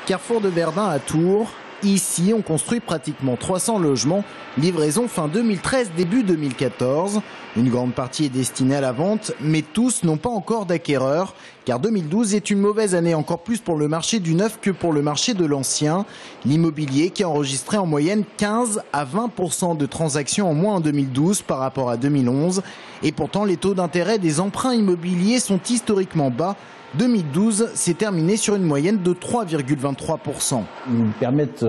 Carrefour de Verdun à Tours. Ici, on construit pratiquement 300 logements. Livraison fin 2013, début 2014. Une grande partie est destinée à la vente, mais tous n'ont pas encore d'acquéreurs. Car 2012 est une mauvaise année, encore plus pour le marché du neuf que pour le marché de l'ancien. L'immobilier qui a enregistré en moyenne 15 à 20% de transactions en moins en 2012 par rapport à 2011. Et pourtant, les taux d'intérêt des emprunts immobiliers sont historiquement bas. 2012 s'est terminé sur une moyenne de 3,23%. Ils permettent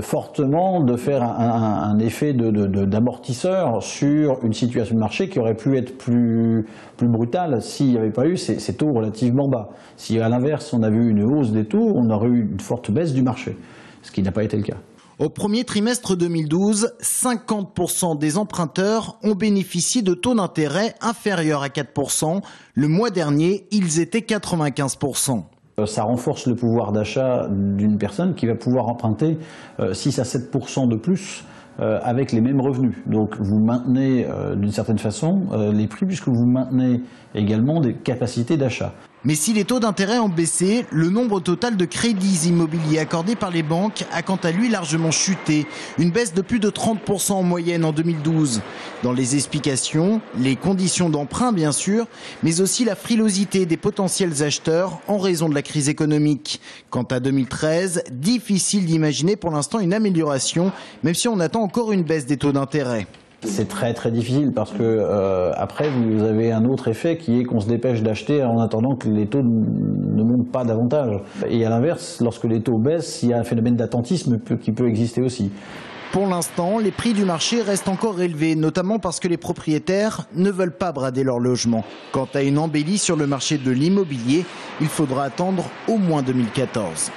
fortement de faire un effet d'amortisseur sur une situation de marché qui aurait pu être plus brutale s'il n'y avait pas eu ces taux relativement bas. Si à l'inverse on avait eu une hausse des taux, on aurait eu une forte baisse du marché, ce qui n'a pas été le cas. Au premier trimestre 2012, 50% des emprunteurs ont bénéficié de taux d'intérêt inférieurs à 4%. Le mois dernier, ils étaient 95%. Ça renforce le pouvoir d'achat d'une personne qui va pouvoir emprunter 6 à 7% de plus avec les mêmes revenus. Donc vous maintenez d'une certaine façon les prix puisque vous maintenez également des capacités d'achat. Mais si les taux d'intérêt ont baissé, le nombre total de crédits immobiliers accordés par les banques a quant à lui largement chuté. Une baisse de plus de 30% en moyenne en 2012. Dans les explications, les conditions d'emprunt bien sûr, mais aussi la frilosité des potentiels acheteurs en raison de la crise économique. Quant à 2013, difficile d'imaginer pour l'instant une amélioration, même si on attend encore une baisse des taux d'intérêt. C'est très difficile parce que après vous avez un autre effet qui est qu'on se dépêche d'acheter en attendant que les taux ne montent pas davantage. Et à l'inverse, lorsque les taux baissent, il y a un phénomène d'attentisme qui peut exister aussi. Pour l'instant, les prix du marché restent encore élevés, notamment parce que les propriétaires ne veulent pas brader leur logement. Quant à une embellie sur le marché de l'immobilier, il faudra attendre au moins 2014.